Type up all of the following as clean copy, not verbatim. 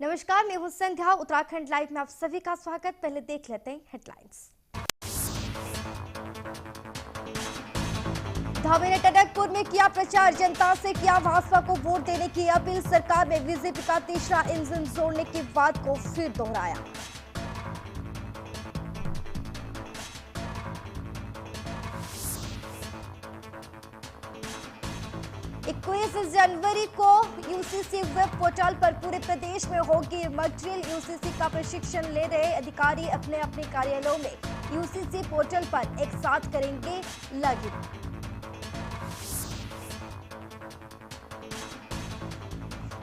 नमस्कार, मैं हूं संध्या। उत्तराखंड लाइव में आप सभी का स्वागत। पहले देख लेते हैं हेडलाइंस। धामी ने टनकपुर में किया प्रचार, जनता से किया भाजपा को वोट देने की अपील। सरकार में बीजेपी का तीसरा इंजन जोड़ने की बात को फिर दोहराया। 21 जनवरी को यूसीसी वेब पोर्टल पर पूरे प्रदेश में होगी मॉक ड्रिल। यूसीसी का प्रशिक्षण ले रहे अधिकारी अपने अपने कार्यालयों में यूसीसी पोर्टल पर एक साथ करेंगे लॉगिन।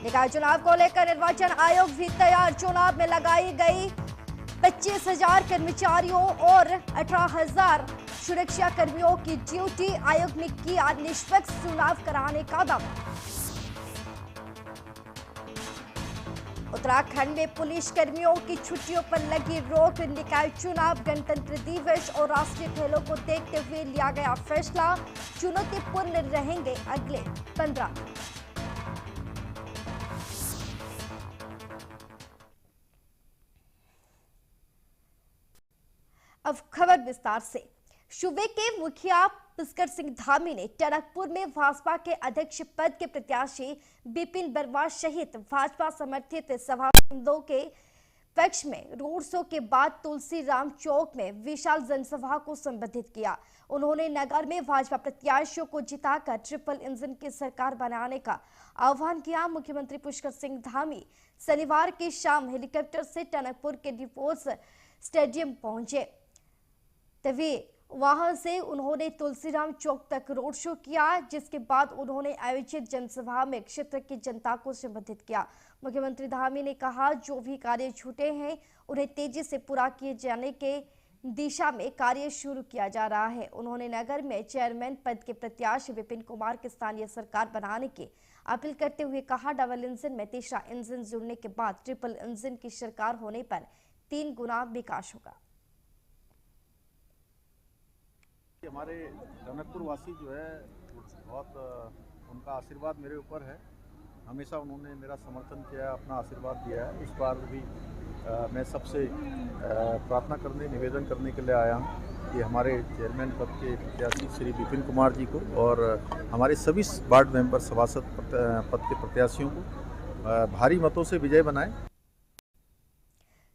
निकाय चुनाव को लेकर निर्वाचन आयोग भी तैयार। चुनाव में लगाई गई 25,000 कर्मचारियों और 18,000 सुरक्षा कर्मियों की ड्यूटी। आयोग ने किया निष्पक्ष चुनाव कराने का दावा। उत्तराखंड में पुलिस कर्मियों की छुट्टियों पर लगी रोक। निकाय चुनाव, गणतंत्र दिवस और राष्ट्रीय खेलों को देखते हुए लिया गया फैसला। चुनौतीपूर्ण रहेंगे अगले 15 दिन। अब खबर विस्तार से। सूबे के मुखिया पुष्कर सिंह धामी ने टनकपुर में भाजपा के अध्यक्ष पद के प्रत्याशी बिपिन बरवा सहित भाजपा समर्थित सभासदों के पक्ष में रोड शो के बाद तुलसीराम चौक में विशाल जनसभा को संबोधित किया। उन्होंने नगर में भाजपा प्रत्याशियों को जिताकर ट्रिपल इंजन की सरकार बनाने का आह्वान किया। मुख्यमंत्री पुष्कर सिंह धामी शनिवार की शाम हेलीकॉप्टर से टनकपुर के डिफोर्स स्टेडियम पहुंचे। तभी वहां से उन्होंने तुलसीराम चौक तक रोड शो किया, जिसके बाद उन्होंने आयोजित जनसभा में क्षेत्र की जनता को संबोधित किया। मुख्यमंत्री धामी ने कहा, जो भी कार्य छूटे हैं उन्हें तेजी से पूरा किए जाने के दिशा में कार्य शुरू किया जा रहा है। उन्होंने नगर में चेयरमैन पद के प्रत्याशी विपिन कुमार की स्थानीय सरकार बनाने की अपील करते हुए कहा, डबल इंजन में तीसरा इंजन जुड़ने के बाद ट्रिपल इंजन की सरकार होने पर 3 गुना विकास होगा। हमारे टनकपुर वासी जो है बहुत उनका आशीर्वाद मेरे ऊपर है। हमेशा उन्होंने मेरा समर्थन किया, अपना आशीर्वाद दिया है। इस बार भी मैं सबसे प्रार्थना करने, निवेदन करने के लिए आया हूँ कि हमारे चेयरमैन पद के प्रत्याशी श्री विपिन कुमार जी को और हमारे सभी वार्ड मेंबर सभासद पद के प्रत्याशियों को भारी मतों से विजय बनाएं।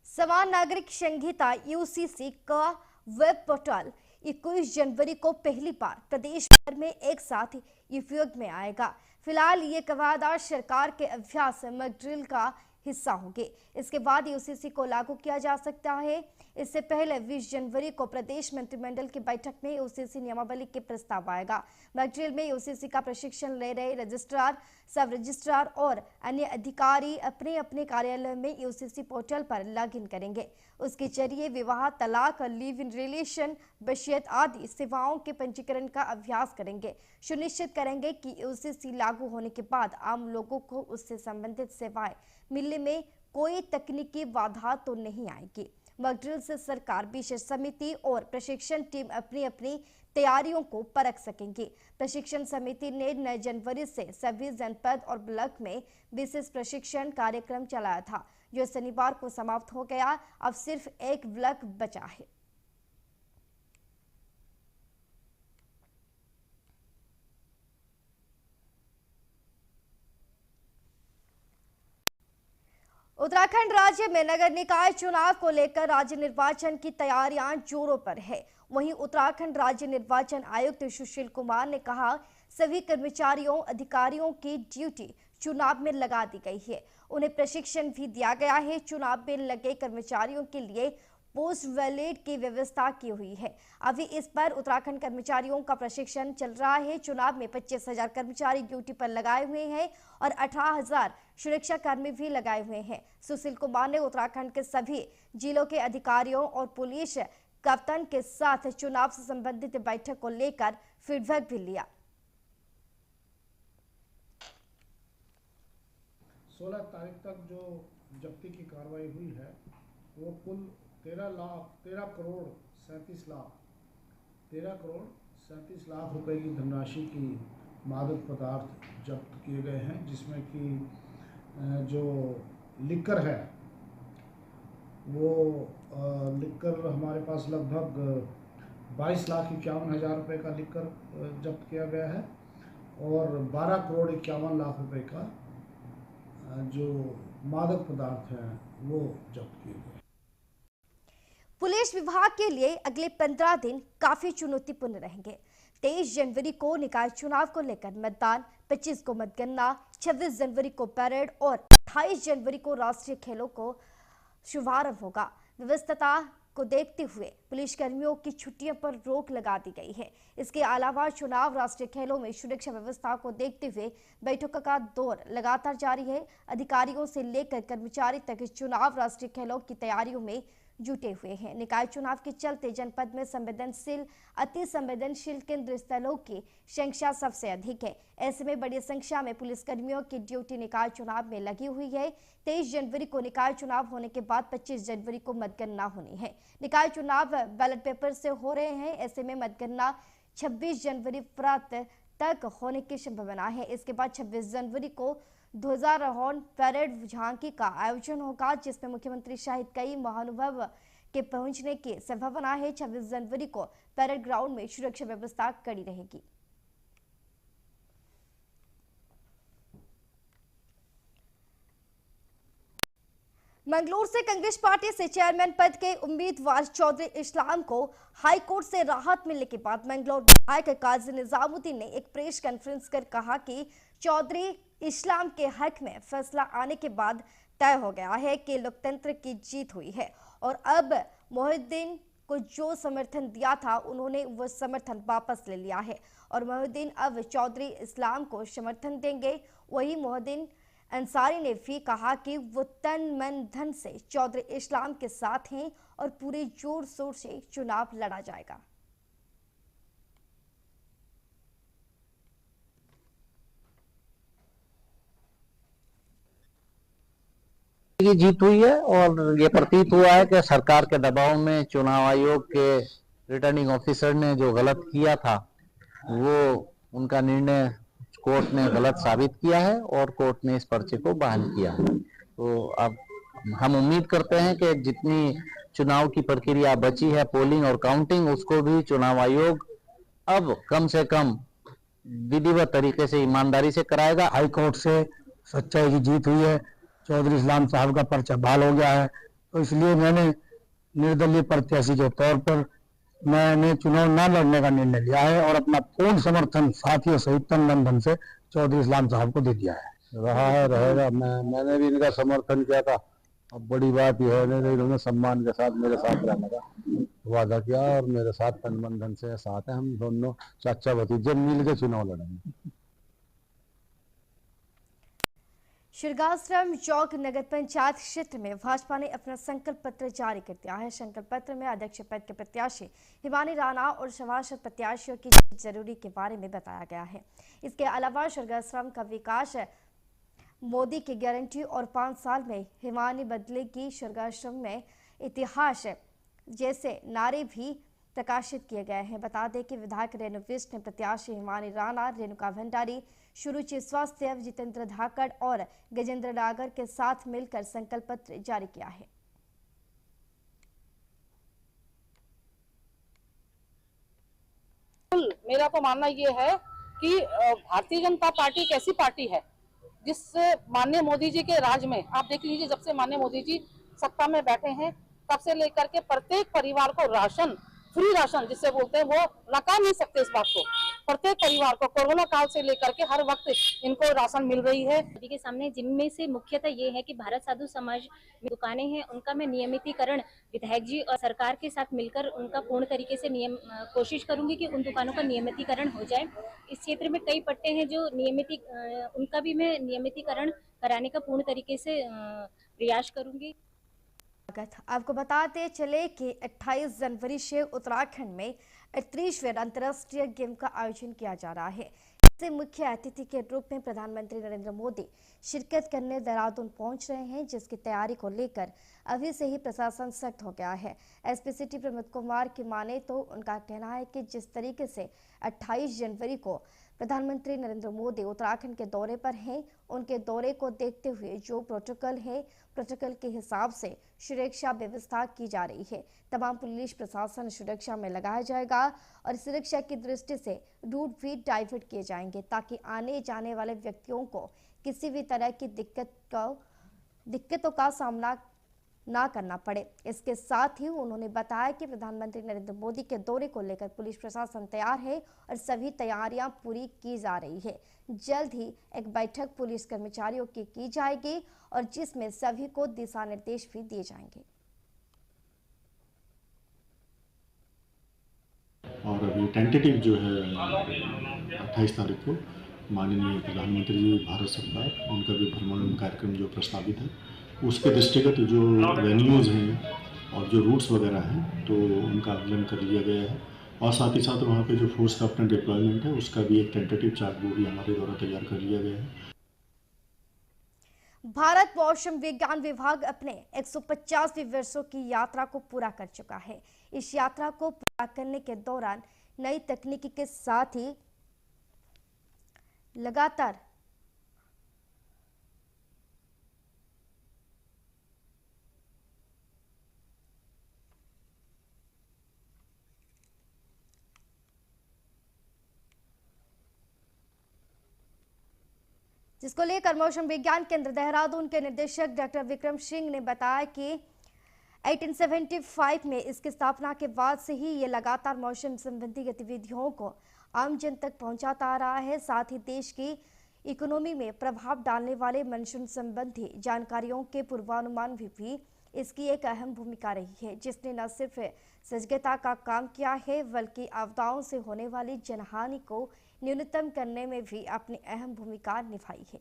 समान नागरिक संहिता यूसीसी का वेब पोर्टल 21 जनवरी को पहली बार प्रदेश भर में एक साथ उपयोग में आएगा। फिलहाल ये कवायद सरकार के अभ्यास मॉक ड्रिल का हिस्सा होंगे। इसके बाद यूसीसी को लागू किया जा सकता है। इससे पहले 20 जनवरी को प्रदेश मंत्रिमंडल की बैठक में यूसीसी नियमावली के प्रस्ताव आएगा। मॉक ड्रिल में यूसीसी का प्रशिक्षण ले रहे रजिस्ट्रार, सब रजिस्ट्रार और अन्य अधिकारी अपने अपने कार्यालय में यूसीसी पोर्टल पर लॉगिन करेंगे। उसके जरिए विवाह, तलाक, लिव इन रिलेशन, वसीयत आदि सेवाओं के पंजीकरण का अभ्यास करेंगे। सुनिश्चित करेंगे कि यूसीसी लागू होने के बाद आम लोगों को उससे संबंधित सेवाएं मिलने में कोई तकनीकी बाधा तो नहीं आएगी। मॉक ड्रिल से सरकार, विशेष समिति और प्रशिक्षण टीम अपनी अपनी तैयारियों को परख सकेंगी। प्रशिक्षण समिति ने 9 जनवरी से सभी जनपद और ब्लॉक में विशेष प्रशिक्षण कार्यक्रम चलाया था, जो शनिवार को समाप्त हो गया। अब सिर्फ एक ब्लॉक बचा है। उत्तराखंड राज्य में नगर निकाय चुनाव को लेकर राज्य निर्वाचन की तैयारियां जोरों पर है। वहीं उत्तराखंड राज्य निर्वाचन आयुक्त सुशील कुमार ने कहा, सभी कर्मचारियों, अधिकारियों की ड्यूटी चुनाव में लगा दी गई है। उन्हें प्रशिक्षण भी दिया गया है। चुनाव में लगे कर्मचारियों के लिए पोस्ट वैलिड की व्यवस्था की हुई है। अभी इस पर उत्तराखंड कर्मचारियों का प्रशिक्षण चल रहा है। चुनाव में 25,000 कर्मचारी ड्यूटी पर लगाए हुए हैं और 18,000 सुरक्षा कर्मी भी लगाए हुए हैं। सुशील कुमार ने उत्तराखंड के सभी जिलों के अधिकारियों और पुलिस कप्तान के साथ चुनाव से संबंधित बैठक को लेकर फीडबैक भी लिया। 16 तारीख तक जो जब्ती की कार्रवाई हुई है वो कुल 13 करोड़ 37 लाख रुपए की धनराशि की मादक पदार्थ जब्त किए गए हैं, जिसमें कि जो लिकर है वो लिकर हमारे पास लगभग 22,51,000 रुपये का लिकर जब्त किया गया है और 12,51,00,000 रुपये का जो मादक पदार्थ हैं वो जब्त किए गए। पुलिस विभाग के लिए अगले 15 दिन काफी चुनौतीपूर्ण रहेंगे। 23 जनवरी को निकाय चुनाव को लेकर मतदान, 25 को मतगणना, 26 जनवरी को परेड और 28 जनवरी को राष्ट्रीय खेलों को शुभारंभ होगा। व्यवस्था को देखते हुए पुलिसकर्मियों की छुट्टियों पर रोक लगा दी गई है। इसके अलावा चुनाव, राष्ट्रीय खेलों में सुरक्षा व्यवस्था को देखते हुए बैठकों का दौर लगातार जारी है। अधिकारियों से लेकर कर्मचारी तक चुनाव, राष्ट्रीय खेलों की तैयारियों में जुटे हुए हैं। निकाय चुनाव के चलते जनपद में संवेदनशील, अति संवेदनशील केंद्र स्थलों की संख्या सबसे अधिक है। ऐसे में बड़ी संख्या में पुलिसकर्मियों की ड्यूटी निकाय चुनाव में लगी हुई है। 23 जनवरी को निकाय चुनाव होने के बाद 25 जनवरी को मतगणना होनी है। निकाय चुनाव बैलेट पेपर से हो रहे हैं। ऐसे में मतगणना 26 जनवरी प्रात तक होने की संभावना है। इसके बाद 26 जनवरी को ध्वजारोहण, परेड, झांकी का आयोजन होगा, जिसमें मुख्यमंत्री सहित कई महानुभाव के पहुंचने की संभावना है। 26 जनवरी को परेड ग्राउंड में सुरक्षा व्यवस्था कड़ी रहेगी। मंगलूर से कांग्रेस पार्टी से चेयरमैन पद के उम्मीदवार चौधरी इस्लाम को हाईकोर्ट से राहत मिलने के बाद मंगलौर विधायक काजी निजामुद्दीन ने एक प्रेस कॉन्फ्रेंस कर कहा कि चौधरी इस्लाम के हक में फैसला आने के बाद तय हो गया है कि लोकतंत्र की जीत हुई है और अब मोहिउद्दीन को जो समर्थन दिया था उन्होंने वो समर्थन वापस ले लिया है और मोहिउद्दीन अब चौधरी इस्लाम को समर्थन देंगे। वही मोहिउद्दीन अंसारी ने भी कहा कि वो तन मन धन से चौधरी इस्लाम के साथ हैं और पूरे जोर शोर से चुनाव लड़ा जाएगा। की जीत हुई है और ये प्रतीत हुआ है कि सरकार के दबाव में चुनाव आयोग के रिटर्निंग ऑफिसर ने जो गलत किया था वो उनका निर्णय कोर्ट ने गलत साबित किया है और कोर्ट ने इस पर्चे को बहाल किया है। तो अब हम उम्मीद करते हैं कि जितनी चुनाव की प्रक्रिया बची है, पोलिंग और काउंटिंग, उसको भी चुनाव आयोग अब कम से कम विधिवत तरीके से, ईमानदारी से कराएगा। हाई कोर्ट से सच्चाई की जीत हुई है, चौधरी इस्लाम साहब का पर्चा बहाल हो गया है, तो इसलिए मैंने निर्दलीय प्रत्याशी के तौर पर मैंने चुनाव न लड़ने का निर्णय लिया है और अपना पूर्ण समर्थन साथियों सहित तन मन धन से चौधरी इस्लाम साहब को दे दिया है। रहा है, रहेगा। मैंने भी इनका समर्थन किया था। अब बड़ी बात यह है इन्होंने सम्मान के साथ मेरे साथ रहने का वादा किया और मेरे साथ तन मन धन से साथ है। हम दोनों चाचा भतीजे मिल के चुनाव लड़ेंगे। शिरगाश्रम चौक नगर पंचायत क्षेत्र में भाजपा ने अपना संकल्प पत्र जारी कर दिया है। संकल्प पत्र में अध्यक्ष पद के प्रत्याशी हिमानी राणा और सभासद प्रत्याशियों की जरूरी के बारे में बताया गया है। इसके अलावा शिरगाश्रम का विकास मोदी की गारंटी और 5 साल में हिमानी बदलेगी शिरगाश्रम में इतिहास जैसे नारे भी प्रकाशित किए गए हैं। बता दें कि विधायक रेणु विष्ट ने प्रत्याशी हिमानी राणा, रेणुका भंडारी, सुरुचि स्वास्थ्य, जितेंद्र धाकड़ और गजेंद्र नागर के साथ मिलकर संकल्प पत्र जारी किया है। मेरा तो मानना ये है कि भारतीय जनता पार्टी एक ऐसी पार्टी है जिस माननीय मोदी जी के राज में, आप देख लीजिए, जब से माननीय मोदी जी सत्ता में बैठे हैं तब से लेकर के प्रत्येक परिवार को राशन, फ्री राशन जिसे बोलते हैं, वो नकार नहीं सकते इस बात को। प्रत्येक परिवार को कोरोना काल से लेकर के हर वक्त इनको राशन मिल रही है। मोदी के सामने जिनमें से मुख्यतः ये है कि भारत साधु समाज में दुकानें हैं, उनका मैं नियमितीकरण विधायक जी और सरकार के साथ मिलकर उनका पूर्ण तरीके से कोशिश करूंगी कि उन दुकानों का नियमितीकरण हो जाए। इस क्षेत्र में कई पट्टे हैं जो उनका भी मैं नियमितीकरण कराने का पूर्ण तरीके से प्रयास करूंगी। आपको बताते चले कि 28 जनवरी से उत्तराखंड में 38वें अंतर्राष्ट्रीय गेम का आयोजन किया जा रहा है। इससे मुख्य अतिथि के रूप में प्रधानमंत्री नरेंद्र मोदी शिरकत करने देहरादून पहुंच रहे हैं, जिसकी तैयारी को लेकर अभी से ही प्रशासन सख्त हो गया है। एसपी सिटी प्रमोद कुमार की माने तो उनका कहना है कि जिस तरीके से 28 जनवरी को प्रधानमंत्री नरेंद्र मोदी उत्तराखंड के दौरे पर हैं। उनके दौरे को देखते हुए जो प्रोटोकॉल है, प्रोटोकॉल के हिसाब से सुरक्षा व्यवस्था की जा रही है। तमाम पुलिस प्रशासन सुरक्षा में लगाया जाएगा और सुरक्षा की दृष्टि से रूट भी डाइवर्ट किए जाएंगे ताकि आने जाने वाले व्यक्तियों को किसी भी तरह की दिक्कतों का सामना ना करना पड़े। इसके साथ ही उन्होंने बताया कि प्रधानमंत्री नरेंद्र मोदी के दौरे को लेकर पुलिस प्रशासन तैयार है और सभी तैयारियां पूरी की जा रही है। जल्द ही एक बैठक पुलिस कर्मचारियों की जाएगी और जिसमें सभी को दिशा निर्देश भी दिए जाएंगे। और अभी टेंटेटिव जो है 28 तारीख को माननीय प्रधानमंत्री जी, भारत सरकार, उनका भी भ्रमण कार्यक्रम जो प्रस्तावित है, उसके दृष्टिगत जो वेन्यूज़ हैं और जो रूट्स वगैरह हैं तो उनका आकलन कर लिया गया है। और साथ ही साथ वहाँ पे जो फोर्स का अपना डिप्लॉयमेंट है उसका भी एक टेंटेटिव चार्ट वो भी हमारे द्वारा तैयार कर लिया गया है। भारत मौसम विज्ञान विभाग अपने 150वें वर्षों की यात्रा को पूरा कर चुका है। इस यात्रा को पूरा करने के दौरान नई तकनीकी के साथ ही लगातार जिसको लेकर मौसम विज्ञान केंद्र देहरादून के निदेशक डॉक्टर विक्रम सिंह ने बताया कि 1875 में इसकी स्थापना के बाद से ही ये लगातार मौसम संबंधी गतिविधियों को आम जन तक पहुंचाता आ रहा है। साथ ही देश की इकोनॉमी में प्रभाव डालने वाले मानसून संबंधी जानकारियों के पूर्वानुमान भी इसकी एक अहम भूमिका रही है, जिसने न सिर्फ सजगता का काम किया है बल्कि आपदाओं से होने वाली जनहानि को न्यूनतम करने में भी अपनी अहम भूमिका निभाई है।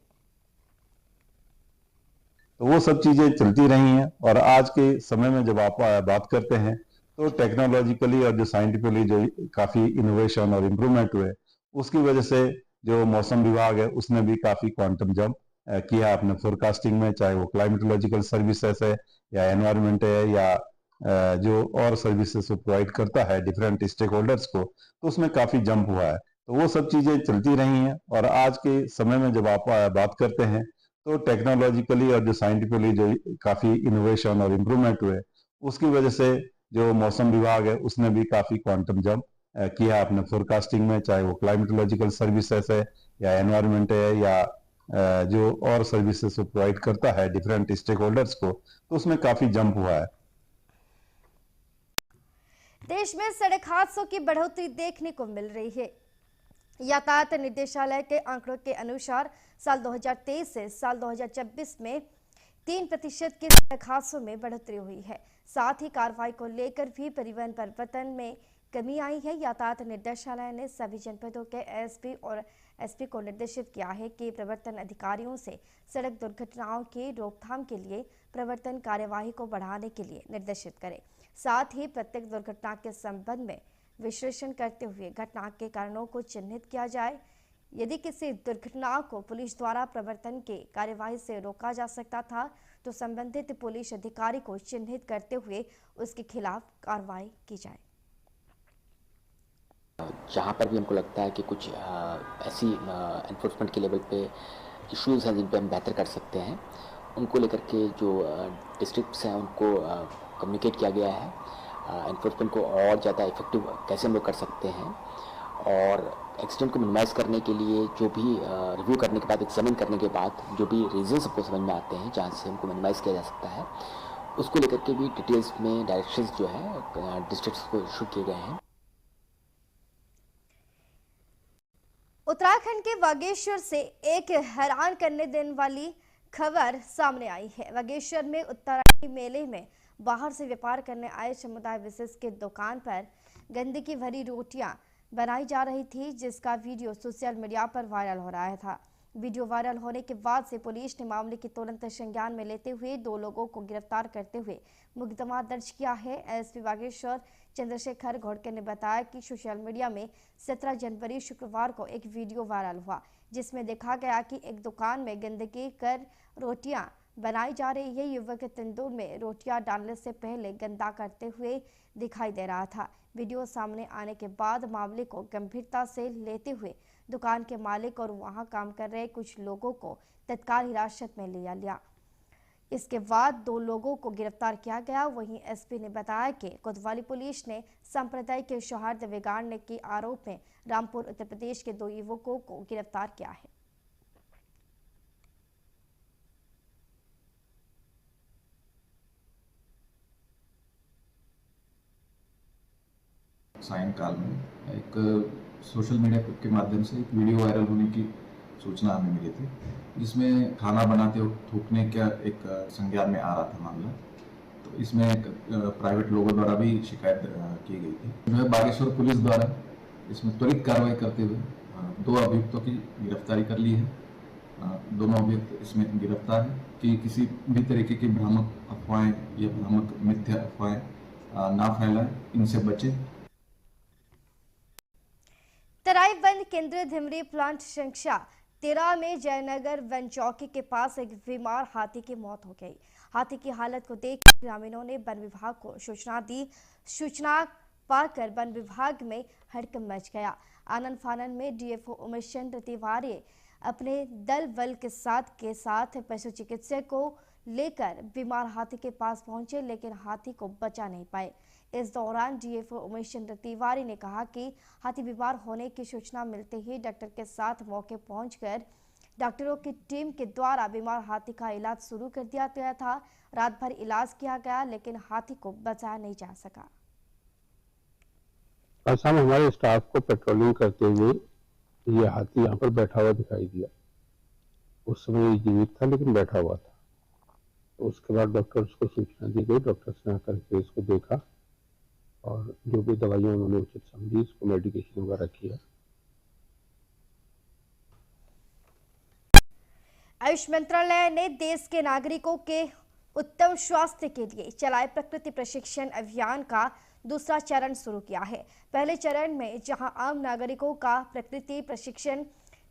तो वो सब चीजें चलती रही हैं और आज के समय में जब आप बात करते हैं तो टेक्नोलॉजिकली और जो साइंटिफिकली जो काफी इनोवेशन और इम्प्रूवमेंट हुए, उसकी वजह से जो मौसम विभाग है उसने भी काफी क्वांटम जंप किया अपने फोरकास्टिंग में, चाहे वो क्लाइमेटोलॉजिकल सर्विसेज है या एनवायरनमेंट है या जो और सर्विसेज प्रोवाइड करता है डिफरेंट स्टेक होल्डर्स को, तो उसमें काफी जंप हुआ है। तो वो सब चीजें चलती रही हैं और आज के समय में जब आप बात करते हैं तो टेक्नोलॉजिकली और जो साइंटिफिकली जो काफी इनोवेशन और इम्प्रूवमेंट हुए, उसकी वजह से जो मौसम विभाग है उसने भी काफी क्वांटम जंप किया अपने फोरकास्टिंग में, चाहे वो क्लाइमेटोलॉजिकल सर्विसेज है या एनवायरनमेंट है या जो और सर्विसेज प्रोवाइड करता है डिफरेंट स्टेक होल्डर्स को, तो उसमें काफी जंप हुआ है। देश में सड़क हादसों की बढ़ोतरी देखने को मिल रही है। यातायात निर्देशालय के आंकड़ों के अनुसार साल 2023 से साल 2024 में 3% के सड़क हादसों में बढ़ोतरी हुई है। साथ ही कार्रवाई को लेकर भी परिवहन परिवर्तन में कमी आई है। यातायात निर्देशालय ने सभी जनपदों के एसपी और एसपी को निर्देशित किया है कि प्रवर्तन अधिकारियों से सड़क दुर्घटनाओं की रोकथाम के लिए प्रवर्तन कार्यवाही को बढ़ाने के लिए निर्देशित करें। साथ ही प्रत्येक दुर्घटना के संबंध में विश्लेषण करते हुए घटना के कारणों को चिन्हित किया जाए। यदि किसी दुर्घटना को पुलिस द्वारा प्रवर्तन की कार्यवाही से रोका जा सकता था तो संबंधित पुलिस अधिकारी को चिन्हित करते हुए उसके खिलाफ कार्रवाई की जाए। जहाँ पर भी हमको लगता है कि कुछ ऐसी एनफोर्समेंट के लेवल पे इश्यूज हैं जिन पे हम बेहतर कर सकते हैं, उनको लेकर के जो डिस्ट्रिक्ट्स हैं उनको कम्युनिकेट किया गया है। एनफोर्समेंट को और ज़्यादा इफेक्टिव कैसे हम लोग कर सकते हैं और एक्सीडेंट को मिनिमाइज करने के लिए जो भी रिव्यू करने के बाद, एग्जामिन करने के बाद जो भी रीजंस हमको समझ में आते हैं जहाँ से हमको मिनिमाइज किया जा सकता है, उसको लेकर के भी डिटेल्स में डायरेक्शंस जो है डिस्ट्रिक्ट्स को इशू किए गए हैं। उत्तराखंड के बागेश्वर से एक हैरान करने देने वाली खबर सामने आई है। बागेश्वर में उत्तरायणी मेले में बाहर से व्यापार करने आए समुदाय विशेष के दुकान पर गंदगी भरी रोटियां बनाई जा रही थी, जिसका वीडियो सोशल मीडिया पर वायरल हो रहा था। वीडियो वायरल होने के बाद से पुलिस ने मामले की तुरंत संज्ञान में लेते हुए 2 लोगों को गिरफ्तार करते हुए मुकदमा दर्ज किया है। एसपी बागेश्वर चंद्रशेखर घोड़के ने बताया कि सोशल मीडिया में 17 जनवरी शुक्रवार को एक वीडियो वायरल हुआ, जिसमें देखा गया कि एक दुकान में गंदगी कर रोटियां बनाई जा रही है। युवक तंदूर में रोटियां डालने से पहले गंदा करते हुए दिखाई दे रहा था। वीडियो सामने आने के बाद मामले को गंभीरता से लेते हुए दुकान के मालिक और वहां काम कर रहे कुछ लोगों को तत्काल हिरासत में लिया गया। इसके बाद 2 लोगों को गिरफ्तार किया गया। वहीं एसपी ने बताया कि कोतवाली पुलिस ने सांप्रदायिक सौहार्द बिगाड़ने के आरोप में रामपुर उत्तर प्रदेश के 2 युवकों को गिरफ्तार किया है। सायंकाल में एक सोशल मीडिया के माध्यम से एक वीडियो वायरल होने की सूचना हमें मिली थी, जिसमें खाना बनाते वक्त थूकने का एक संज्ञान में आ रहा था मामला। तो इसमें प्राइवेट लोगों द्वारा भी शिकायत की गई थी। जो है बागेश्वर पुलिस द्वारा इसमें त्वरित कार्रवाई करते हुए 2 अभियुक्तों की गिरफ्तारी कर ली है। दोनों अभियुक्त इसमें गिरफ्तार है कि किसी भी तरीके की भ्रामक अफवाहें या भ्रामक मिथ्या अफवाहें ना फैलाएं, इनसे बचें। तराईबंद केंद्रीय धिमरी प्लांट संख्या 13 में जयनगर वन चौकी के पास एक बीमार हाथी की मौत हो गई। हाथी की हालत को देख ग्रामीणों ने वन विभाग को सूचना दी। सूचना पाकर वन विभाग में हड़कंप मच गया। आनन फानन में डीएफओ उमेश चंद्र तिवारी अपने दल बल के साथ पशु चिकित्सक को लेकर बीमार हाथी के पास पहुंचे, लेकिन हाथी को बचा नहीं पाए। इस दौरान डीएफओ उमेश चंद्र तिवारी ने कहा कि हाथी बीमार होने की सूचना मिलते ही डॉक्टर के साथ मौके पहुंचकर डॉक्टरों की टीम के द्वारा बीमार हाथी का इलाज शुरू कर दिया गया था। रात भर इलाज किया गया, लेकिन हाथी को बचाया नहीं जा सका। शाम हमारे स्टाफ को पेट्रोलिंग करते हुए ये हाथी यहाँ पर बैठा हुआ दिखाई दिया। उस समय ये जीवित था, लेकिन बैठा हुआ था। तो उसके बाद डॉक्टर्स को सूचना दी गई। डॉक्टर्स ने आकर के इसको देखा और जो भी दवाइयां उन्होंने उचित समझी, इसको मेडिकेशन वगैरह किया। आयुष मंत्रालय ने देश के नागरिकों के उत्तम स्वास्थ्य के लिए चलाए प्रकृति प्रशिक्षण अभियान का दूसरा चरण शुरू किया है। पहले चरण में जहां आम नागरिकों का प्रकृति प्रशिक्षण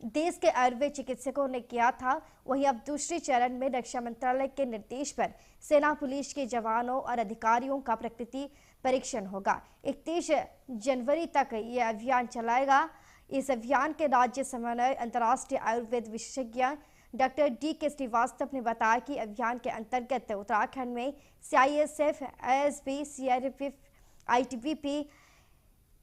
देश के आयुर्वेद चिकित्सकों ने किया था, वहीं अब दूसरे चरण में रक्षा मंत्रालय के निर्देश पर सेना पुलिस के जवानों और अधिकारियों का प्रकृति परीक्षण होगा। 31 जनवरी तक ये अभियान चलाएगा। इस अभियान के राज्य समन्वय अंतर्राष्ट्रीय आयुर्वेद विशेषज्ञ डॉक्टर डी.के. श्रीवास्तव ने बताया कि अभियान के अंतर्गत उत्तराखंड में CISF, ASB, CRPF, ITBP,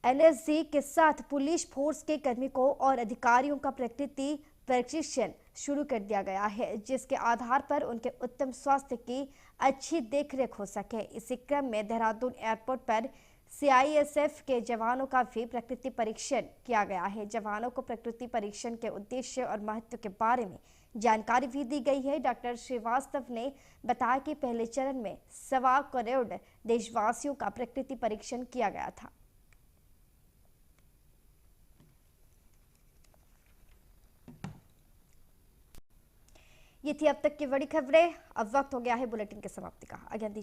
NSG के साथ पुलिस फोर्स के कार्मिकों और अधिकारियों का प्रकृति प्रशिक्षण शुरू कर दिया गया है, जिसके आधार पर उनके उत्तम स्वास्थ्य की अच्छी देखरेख हो सके। इसी क्रम में देहरादून एयरपोर्ट पर सीआईएसएफ के जवानों का भी प्रकृति परीक्षण किया गया है। जवानों को प्रकृति परीक्षण के उद्देश्य और महत्व के बारे में जानकारी भी दी गई है। डॉक्टर श्रीवास्तव ने बताया कि पहले चरण में 1.25 करोड़ देशवासियों का प्रकृति परीक्षण किया गया था। ये थी अब तक की बड़ी खबरें। अब वक्त हो गया है बुलेटिन की समाप्ति का। आज्ञा दीजिए।